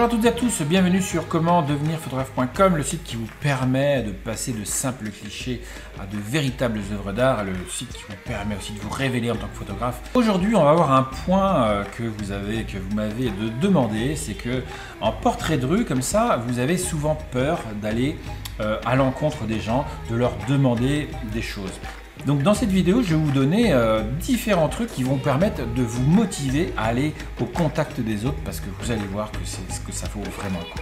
Bonjour à toutes et à tous, bienvenue sur comment devenir photographe.com, le site qui vous permet de passer de simples clichés à de véritables œuvres d'art, le site qui vous permet aussi de vous révéler en tant que photographe. Aujourd'hui, on va voir un point que vous m'avez demandé, c'est que en portrait de rue comme ça, vous avez souvent peur d'aller à l'encontre des gens, de leur demander des choses. Donc dans cette vidéo, je vais vous donner différents trucs qui vont vous permettre de vous motiver à aller au contact des autres parce que vous allez voir que c'est ce que ça vaut vraiment le coup.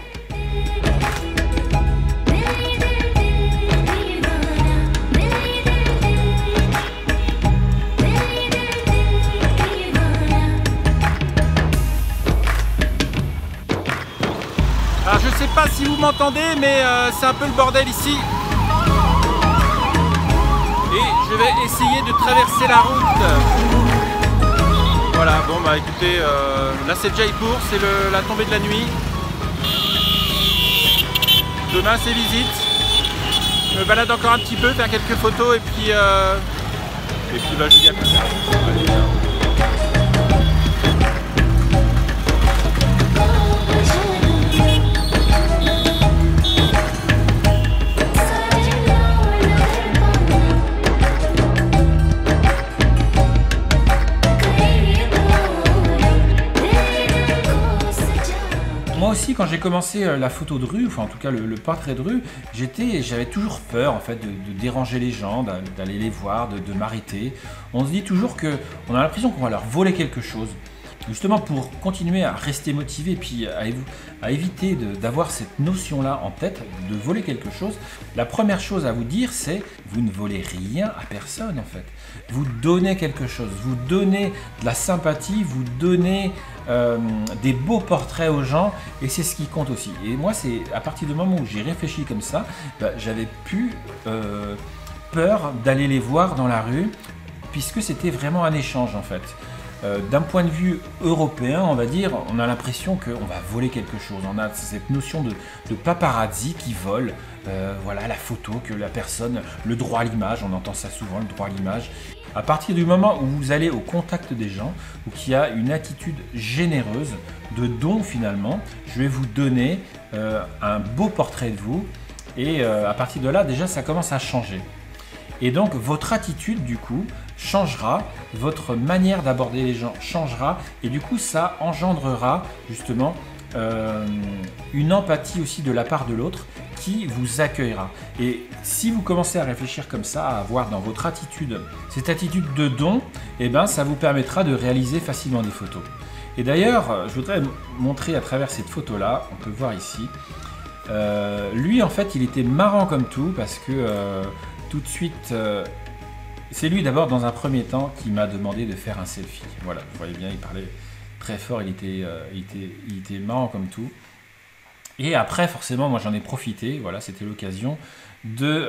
Alors je sais pas si vous m'entendez, mais c'est un peu le bordel ici. Et je vais essayer de traverser la route. Voilà, bon bah écoutez, là c'est Jaipur, c'est la tombée de la nuit. Demain c'est visite. Je me balade encore un petit peu, faire quelques photos et puis bah, je vous dis à plus tard. Moi aussi, quand j'ai commencé la photo de rue, enfin en tout cas le portrait de rue, j'avais toujours peur en fait de déranger les gens, d'aller les voir, de m'arrêter. On se dit toujours qu'on a l'impression qu'on va leur voler quelque chose. Justement pour continuer à rester motivé et puis à éviter d'avoir cette notion-là en tête, de voler quelque chose, la première chose à vous dire c'est vous ne volez rien à personne en fait. Vous donnez quelque chose, vous donnez de la sympathie, vous donnez des beaux portraits aux gens et c'est ce qui compte aussi. Et moi c'est à partir du moment où j'ai réfléchi comme ça, j'avais plus peur d'aller les voir dans la rue puisque c'était vraiment un échange en fait. D'un point de vue européen, on va dire, on a l'impression qu'on va voler quelque chose. On a cette notion de paparazzi qui vole voilà, la photo, que la personne, le droit à l'image, on entend ça souvent, le droit à l'image. À partir du moment où vous allez au contact des gens, ou qu'il y a une attitude généreuse, de don finalement, je vais vous donner un beau portrait de vous. Et à partir de là, déjà, ça commence à changer. Et donc, votre attitude, du coup, changera, votre manière d'aborder les gens changera, et du coup, ça engendrera justement une empathie aussi de la part de l'autre qui vous accueillera. Et si vous commencez à réfléchir comme ça, à avoir dans votre attitude cette attitude de don, eh ben, ça vous permettra de réaliser facilement des photos. Et d'ailleurs, je voudrais montrer à travers cette photo-là, on peut voir ici, lui, en fait, il était marrant comme tout parce que tout de suite, c'est lui d'abord dans un premier temps qui m'a demandé de faire un selfie. Voilà, vous voyez bien, il parlait très fort, il était marrant comme tout. Et après, forcément, moi j'en ai profité, voilà, c'était l'occasion de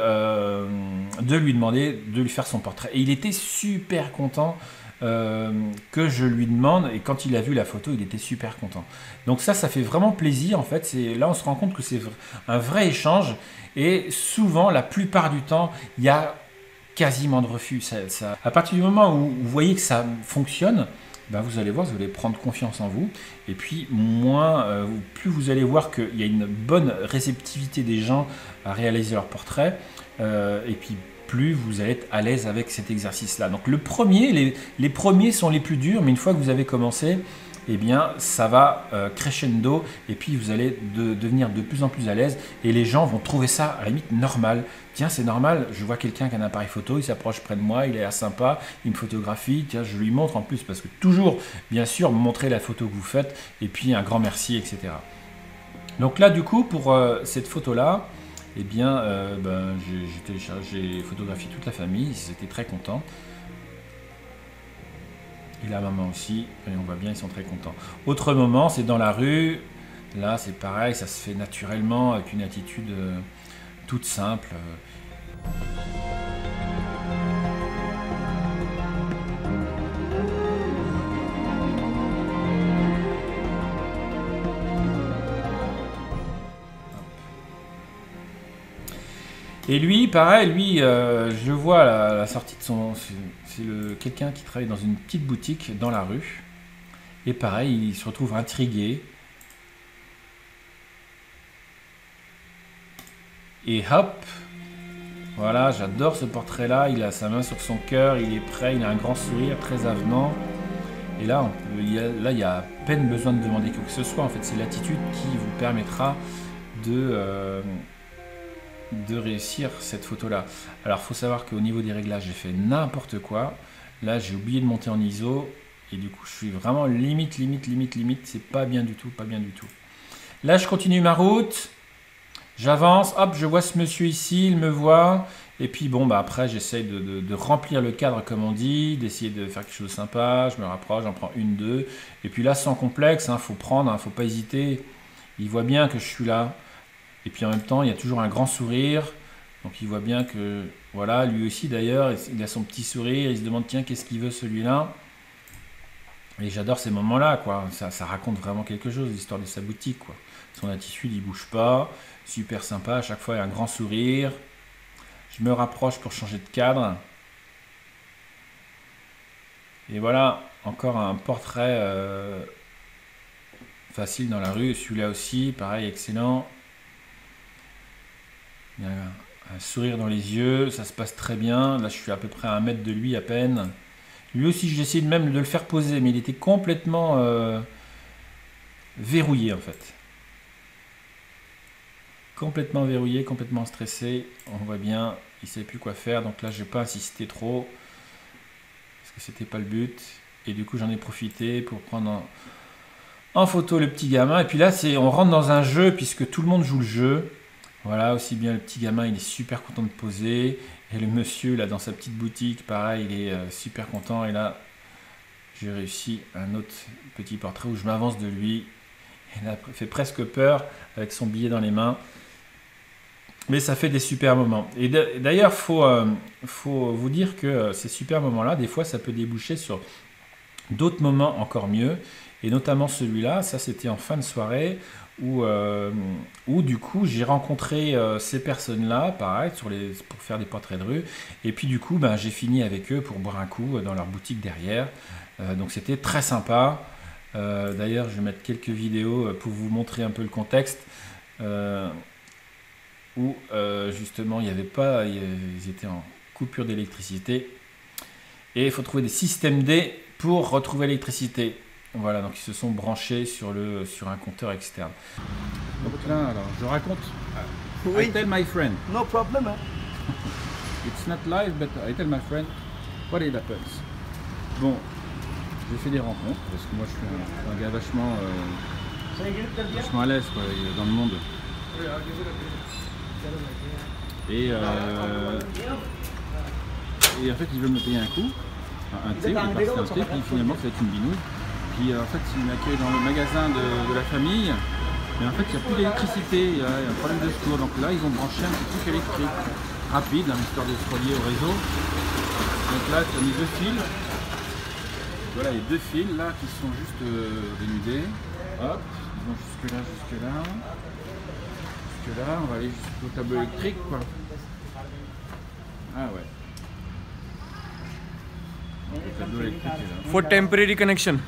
lui demander de lui faire son portrait. Et il était super content que je lui demande, et quand il a vu la photo, il était super content. Donc ça fait vraiment plaisir en fait. Là, on se rend compte que c'est un vrai échange, et souvent, la plupart du temps, il y a quasiment de refus. À partir du moment où vous voyez que ça fonctionne, ben vous allez voir, vous allez prendre confiance en vous, et puis plus vous allez voir qu'il y a une bonne réceptivité des gens à réaliser leur portrait, et puis plus vous allez être à l'aise avec cet exercice-là. Donc les premiers sont les plus durs, mais une fois que vous avez commencé, eh bien ça va crescendo, et puis vous allez devenir de plus en plus à l'aise, et les gens vont trouver ça à la limite normal. Tiens, c'est normal, je vois quelqu'un qui a un appareil photo, il s'approche près de moi, il est sympa, il me photographie, tiens, je lui montre en plus, parce que toujours, bien sûr, montrer la photo que vous faites, et puis un grand merci, etc. Donc là, du coup, pour cette photo-là, eh bien, j'ai photographié toute la famille, ils étaient très contents. Et la maman aussi, et on voit bien, ils sont très contents. Autre moment, c'est dans la rue. Là, c'est pareil, ça se fait naturellement, avec une attitude toute simple. Et lui, pareil, je vois à la sortie de son... C'est quelqu'un qui travaille dans une petite boutique dans la rue. Et pareil, il se retrouve intrigué. Et hop, voilà, j'adore ce portrait-là. Il a sa main sur son cœur, il est prêt, il a un grand sourire, très avenant. Et là, il y a à peine besoin de demander quoi que ce soit. En fait, c'est l'attitude qui vous permettra de réussir cette photo-là. Alors, il faut savoir qu'au niveau des réglages, j'ai fait n'importe quoi. Là, j'ai oublié de monter en ISO. Et du coup, je suis vraiment limite. C'est pas bien du tout, pas bien du tout. Là, je continue ma route. J'avance, hop, je vois ce monsieur ici, il me voit. Et puis bon, bah après, j'essaye de remplir le cadre comme on dit, d'essayer de faire quelque chose de sympa. Je me rapproche, j'en prends une, deux. Et puis là, sans complexe, faut prendre, faut pas hésiter. Il voit bien que je suis là. Et puis en même temps, il y a toujours un grand sourire. Donc il voit bien que, voilà, lui aussi d'ailleurs, il a son petit sourire. Il se demande, tiens, qu'est-ce qu'il veut celui-là? Et j'adore ces moments-là, quoi. Ça raconte vraiment quelque chose, l'histoire de sa boutique, quoi. Son attitude, il bouge pas. Super sympa, à chaque fois il y a un grand sourire. Je me rapproche pour changer de cadre. Et voilà, encore un portrait facile dans la rue. Celui-là aussi, pareil, excellent. Il y a un sourire dans les yeux, ça se passe très bien. Là, je suis à peu près à 1 mètre de lui à peine. Lui aussi, j'ai essayé même de le faire poser, mais il était complètement verrouillé en fait. Complètement verrouillé, complètement stressé. On voit bien, il ne savait plus quoi faire. Donc là, je n'ai pas insisté trop. Parce que c'était pas le but. Et du coup, j'en ai profité pour prendre en photo le petit gamin. Et puis là, on rentre dans un jeu puisque tout le monde joue le jeu. Voilà, aussi bien le petit gamin, il est super content de poser. Et le monsieur, là, dans sa petite boutique, pareil, il est super content. Et là, j'ai réussi un autre petit portrait où je m'avance de lui. Il a fait presque peur avec son billet dans les mains. Mais ça fait des super moments. Et d'ailleurs, faut vous dire que ces super moments-là, des fois, ça peut déboucher sur d'autres moments encore mieux. Et notamment celui-là, ça c'était en fin de soirée, où du coup, j'ai rencontré ces personnes-là, pareil, pour faire des portraits de rue. Et puis du coup, j'ai fini avec eux pour boire un coup dans leur boutique derrière. Donc c'était très sympa. D'ailleurs, je vais mettre quelques vidéos pour vous montrer un peu le contexte. Où justement il n'y avait pas, ils étaient en coupure d'électricité et il faut trouver des systèmes D pour retrouver l'électricité. Voilà, donc ils se sont branchés sur un compteur externe. Donc là, alors je raconte. Oui. I tell my friend. No problem. It's not live, but I tell my friend what it happens. Bon, j'ai fait des rencontres parce que moi je suis un gars vachement à l'aise quoi, dans le monde. Et en fait ils veulent me payer un coup, un thé, on est parti un thé, puis finalement ça va être une binouille. Puis en fait ils m'accueillent dans le magasin de la famille, mais en fait il n'y a plus d'électricité, il y a un problème de secours. Donc là ils ont branché un petit truc électrique rapide, histoire de se relier au réseau. Donc là tu as mis 2 fils, voilà les 2 fils là qui sont juste dénudés. Hop, ils vont jusque là. Là, on va aller jusqu'au tableau électrique quoi. Ah ouais. Donc, le tableau électrique est là. For temporary connection.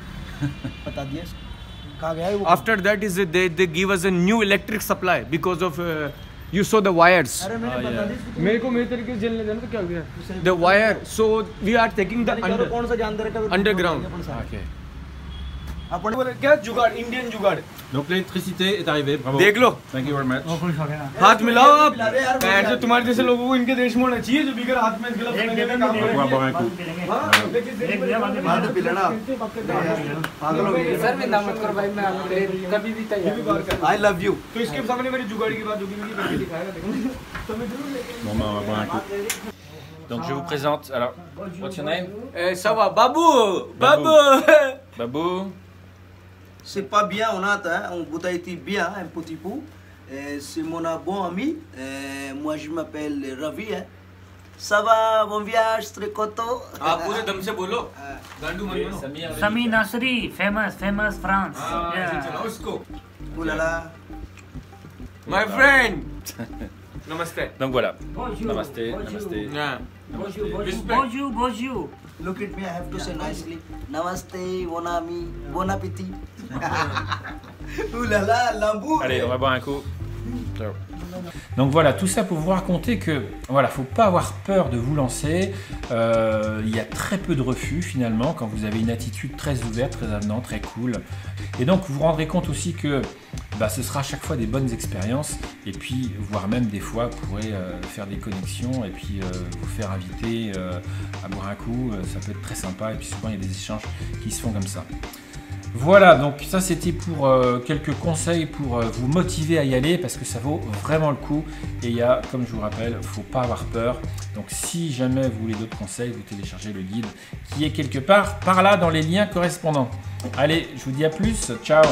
After that is they give us a new electric supply because of you saw the wires. मेरे को मेरे तरीके से जलने देना तो क्या हो गया? The wire. So we are taking the underground. Okay. क्या जुगाड़ इंडियन जुगाड़ Donc l'électricité est arrivée, bravo. देख लो Thank you very much. हाथ मिलाओ आप जो तुम्हारे जैसे लोगों को इनके देश में होना चाहिए जो बिगर हाथ में गिलास लेने का काम On va pouvoir boire un coup. I love you. तो इसके सामने मेरी जुगाड़ी की बात होगी मेरी करके दिखाएगा देखो Bon on va boire un coup. Donc je vous présente, alors, what's your name? ça va Babou Babou. C'est pas bien, on a on bouteille bien, un petit peu. C'est mon bon ami. Moi je m'appelle Ravi. Ça va, bon voyage, très content. आप पूरे दम से बोलो गांडू मत बनो Sami Nasri, famous France. Yeah. चलाओ इसको Oh là là. my friend नमस्ते Donc voilà. Bonjour. Namasté, namasté. yeah Bonjour. Look at me, I have to say nicely. Namaste, bon ami, bon appétit. Oh là là, l'ambou. Allez, on va boire un coup. Ciao. Donc voilà, tout ça pour vous raconter que voilà, faut pas avoir peur de vous lancer. Il y a très peu de refus finalement quand vous avez une attitude très ouverte, très avenante, très cool. Et donc vous vous rendrez compte aussi que ce sera à chaque fois des bonnes expériences et puis voire même des fois vous pourrez faire des connexions et puis vous faire inviter à boire un coup. Ça peut être très sympa et puis souvent il y a des échanges qui se font comme ça. Voilà, donc ça c'était pour quelques conseils pour vous motiver à y aller parce que ça vaut vraiment le coup. Et il y a, comme je vous rappelle, il ne faut pas avoir peur. Donc si jamais vous voulez d'autres conseils, vous téléchargez le guide qui est quelque part par là dans les liens correspondants. Allez, je vous dis à plus, ciao!